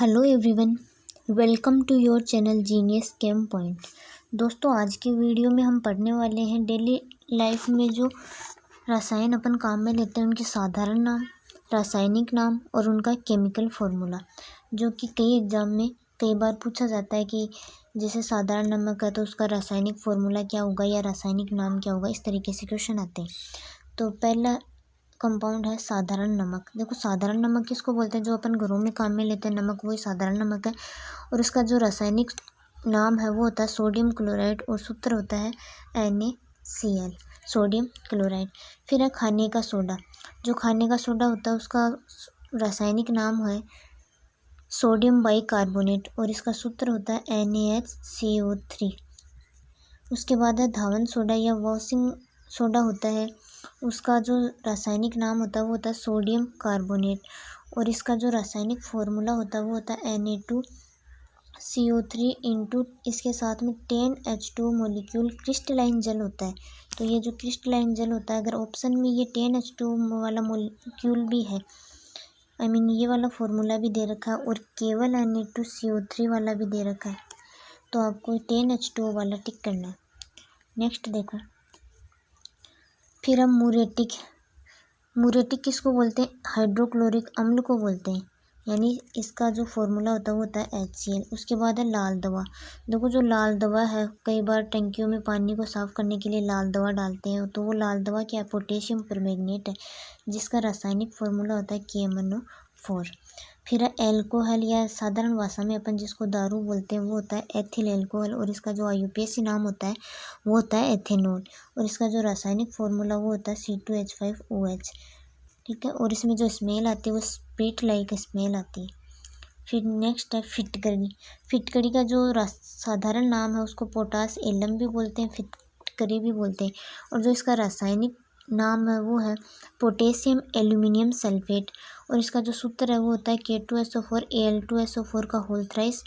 Hello everyone, welcome to your channel genius chem point. दोस्तों, आज की वीडियो में हम पढ़ने वाले हैं डेली लाइफ में जो रसायन अपन काम में लेते हैं उनके साधारण नाम, रासायनिक नाम और उनका केमिकल फॉर्मूला, जो कि कई एग्जाम में कई बार पूछा जाता है कि जैसे साधारण नमक है तो उसका रासायनिक फॉर्मूला क्या होगा या रासायनिक नाम क्या होगा। इस तरीके से क्वेश्चन आते हैं। तो पहला कंपाउंड है साधारण नमक। देखो, साधारण नमक किसको बोलते हैं? जो अपन घरों में काम में लेते हैं नमक, वही साधारण नमक है। और इसका जो रासायनिक नाम है वो होता है सोडियम क्लोराइड और सूत्र होता है NaCl, सोडियम क्लोराइड। फिर है खाने का सोडा। जो खाने का सोडा होता है उसका रासायनिक नाम है सोडियम बाइकार्बोनेट और इसका सूत्र होता है NaHCO3। उसके बाद है धावन सोडा या वॉशिंग सोडा होता है, उसका जो रासायनिक नाम होता है वो होता है सोडियम कार्बोनेट और इसका जो रासायनिक फॉर्मूला होता है वो होता है Na2CO3 इंटू इसके साथ में 10H2 मोलिक्यूल क्रिस्टलाइन जल होता है। तो ये जो क्रिस्टलाइन जल होता है, अगर ऑप्शन में ये 10H2 वाला मोलिक्यूल भी है, ये वाला फॉर्मूला भी दे रखा है और केवल Na2CO3 वाला भी दे रखा है, तो आपको 10H2 वाला टिक करना है। नेक्स्ट देखो, फिर हम मुरेटिक किसको बोलते हैं? हाइड्रोक्लोरिक अम्ल को बोलते हैं, यानी इसका जो फॉर्मूला होता है वो होता है HCl। उसके बाद है लाल दवा। देखो, जो लाल दवा है, कई बार टंकियों में पानी को साफ करने के लिए लाल दवा डालते हैं, तो वो लाल दवा क्या है? पोटेशियम परमैंगनेट है, जिसका रासायनिक फॉर्मूला होता है KMnO4। फिर है एल्कोहल या साधारण भाषा में अपन जिसको दारू बोलते हैं वो होता है एथिल एल्कोहल और इसका जो IUPAC नाम होता है वो होता है एथेनॉल और इसका जो रासायनिक फॉर्मूला वो होता है C2H5OH। ठीक है, और इसमें जो स्मेल आती है वो स्प्रिट लाइक स्मेल आती है। फिर नेक्स्ट है फिटकरी। फिटकरी का जो साधारण नाम है उसको पोटास एलम भी बोलते हैं, फिटकरी भी बोलते हैं, और जो इसका रासायनिक नाम है वो है पोटेशियम एल्यूमिनियम सल्फेट और इसका जो सूत्र है वो होता है K2SO4 Al2SO4 का होल थ्राइस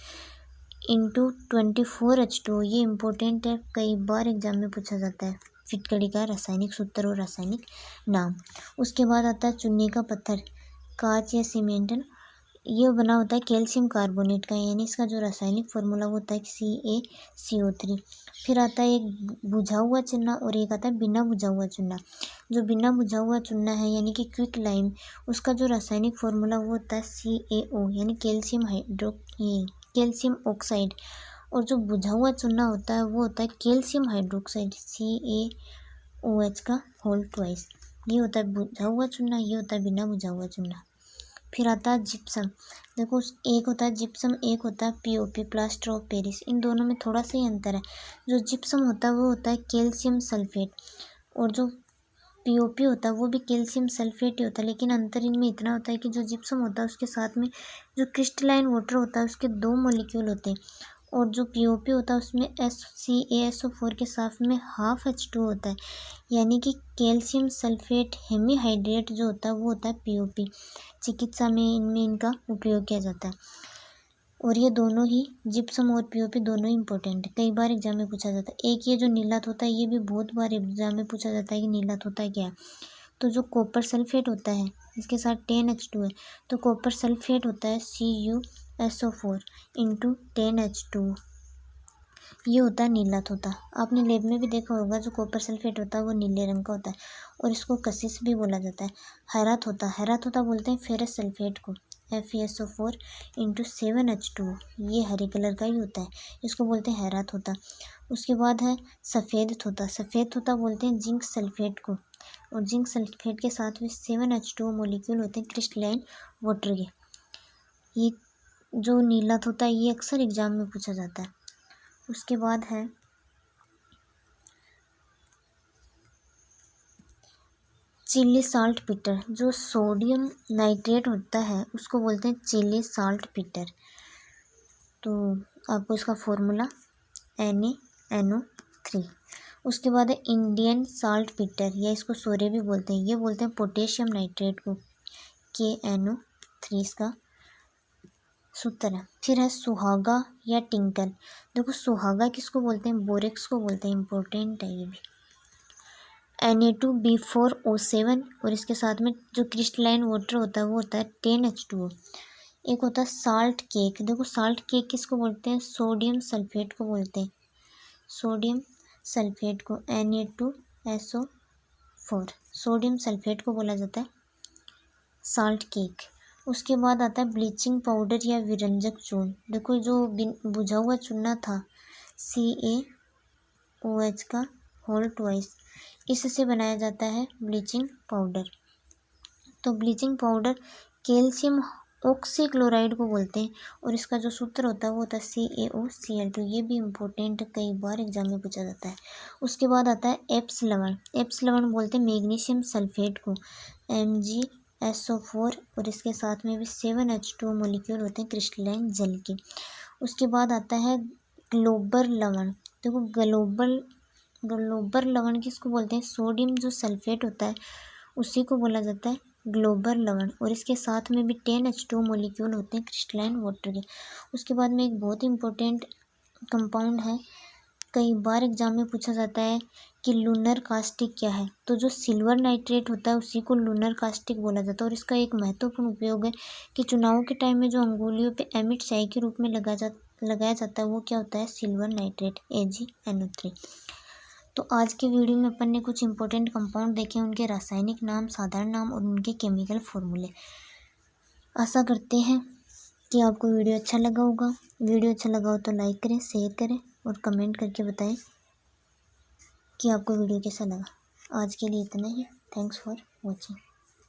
इंटू 24H2। ये इम्पोर्टेंट है, कई बार एग्जाम में पूछा जाता है फिटकरी का रासायनिक सूत्र और रासायनिक नाम। उसके बाद आता है चुन्नी का पत्थर, कांच या सीमेंट। ये बना होता है कैल्शियम कार्बोनेट का, यानी इसका जो रासायनिक फॉर्मूला होता है CaCO3। फिर आता है एक बुझा हुआ चूना और एक आता है बिना बुझा हुआ चूना। जो बिना बुझा हुआ चूना है यानी कि क्विक लाइम, उसका जो रासायनिक फॉर्मूला वो होता है CaO, यानी कैल्शियम ऑक्साइड। और जो बुझा हुआ चूना होता है वो होता है कैल्शियम हाइड्रोक्साइड CaOH का होल ट्वाइस। ये होता है बुझा हुआ चूना, ये होता है बिना बुझा हुआ चूना। फिर आता है जिप्सम। देखो, एक होता है जिप्सम, एक होता है POP, प्लास्टर ऑफ पेरिस। इन दोनों में थोड़ा सा ही अंतर है। जो जिप्सम होता है वो होता है कैल्शियम सल्फेट और जो POP होता है वो भी कैल्शियम सल्फेट ही होता है, लेकिन अंतर इनमें इतना होता है कि जो जिप्सम होता है उसके साथ में जो क्रिस्टलाइन वाटर होता है उसके 2 मॉलिक्यूल होते हैं और जो POP होता है उसमें CaSO4 के साथ में हाफ H2 होता है, यानी कि कैल्शियम सल्फेट हेमीहाइड्रेट जो होता है वो होता है POP। चिकित्सा में इनमें इनका उपयोग किया जाता है और ये दोनों ही जिप्सम और POP दोनों ही इंपॉर्टेंट है, कई बार एग्जाम में पूछा जाता है। एक ये जो नीलात होता है ये भी बहुत बार एग्जाम में पूछा जाता है कि नीलात होता है क्या है। तो जो कॉपर सल्फेट होता है इसके साथ 10H2 है, तो कॉपर सल्फेट होता है CuSO4 इंटू 10H2। ये होता है नीलात होता। आपने लैब में भी देखा होगा, जो कॉपर सल्फेट होता है वो नीले रंग का होता है और इसको कशिश भी बोला जाता है। हैरात होता बोलते हैं फेरस सल्फेट को, FeSO4 इंटू 7H2। ये हरे कलर का ही होता है, इसको बोलते हैं हैरात होता। उसके बाद है सफ़ेद होता बोलते हैं जिंक सल्फेट को और जिंक सल्फेट के साथ में 7H2 मोलिक्यूल होते हैं क्रिस्टलाइन वाटर के। ये जो नीलात होता है ये अक्सर एग्जाम में पूछा जाता है। उसके बाद है चिली साल्ट पीटर। जो सोडियम नाइट्रेट होता है उसको बोलते हैं चिली साल्ट पीटर। तो आपको इसका फॉर्मूला NaNO3। उसके बाद है इंडियन साल्ट पीटर, या इसको सोरे भी बोलते हैं, ये बोलते हैं पोटेशियम नाइट्रेट को, KNO3 इसका सूत्र है। फिर है सुहागा या टिंकल। देखो, सुहागा किसको बोलते हैं? बोरेक्स को बोलते हैं, इंपॉर्टेंट है ये भी। Na2B4O7 और इसके साथ में जो क्रिस्टलाइन वाटर होता है वो होता है 10H2O। एक होता है साल्ट केक। देखो साल्ट केक किसको बोलते हैं, सोडियम सल्फेट को बोलते हैं, सोडियम सल्फेट को Na2SO4 सोडियम सल्फेट को बोला जाता है साल्ट केक। उसके बाद आता है ब्लीचिंग पाउडर या विरंजक चूर्ण। देखो जो बुझा हुआ चूना था CaOH का होल ट्वाइस, इससे बनाया जाता है ब्लीचिंग पाउडर। तो ब्लीचिंग पाउडर कैल्शियम ऑक्सीक्लोराइड को बोलते हैं और इसका जो सूत्र होता है वो होता है CaOCl2। ये भी इम्पोर्टेंट कई बार एग्जाम में पूछा जाता है। उसके बाद आता है एप्स लवण। एप्स लवण बोलते हैं मैग्नीशियम सल्फेट को MgSO4 और इसके साथ में भी 7H2 मोलिक्यूल होते हैं क्रिस्टलाइन जल के। उसके बाद आता है ग्लोबर लवण। देखो ग्लोबर लवण किसको बोलते हैं, सोडियम जो सल्फेट होता है उसी को बोला जाता है ग्लोबर लवण और इसके साथ में भी 10H2 मोलिक्यूल होते हैं क्रिस्टलाइन वाटर के। उसके बाद में एक बहुत इंपॉर्टेंट कंपाउंड है, कई बार एग्जाम में पूछा जाता है कि लूनर कास्टिक क्या है। तो जो सिल्वर नाइट्रेट होता है उसी को लूनर कास्टिक बोला जाता है और इसका एक महत्वपूर्ण उपयोग है कि चुनाव के टाइम में जो अंगुलियों पे एमिट स्याही के रूप में लगाया जाता है वो क्या होता है, सिल्वर नाइट्रेट AgNO3। तो आज के वीडियो में अपन ने कुछ इंपॉर्टेंट कंपाउंड देखे, उनके रासायनिक नाम, साधारण नाम और उनके केमिकल फॉर्मूले। आशा करते हैं कि आपको वीडियो अच्छा लगा होगा। वीडियो अच्छा लगा हो तो लाइक करें, शेयर करें और कमेंट करके बताएं कि आपको वीडियो कैसा लगा। आज के लिए इतना ही। Thanks for watching.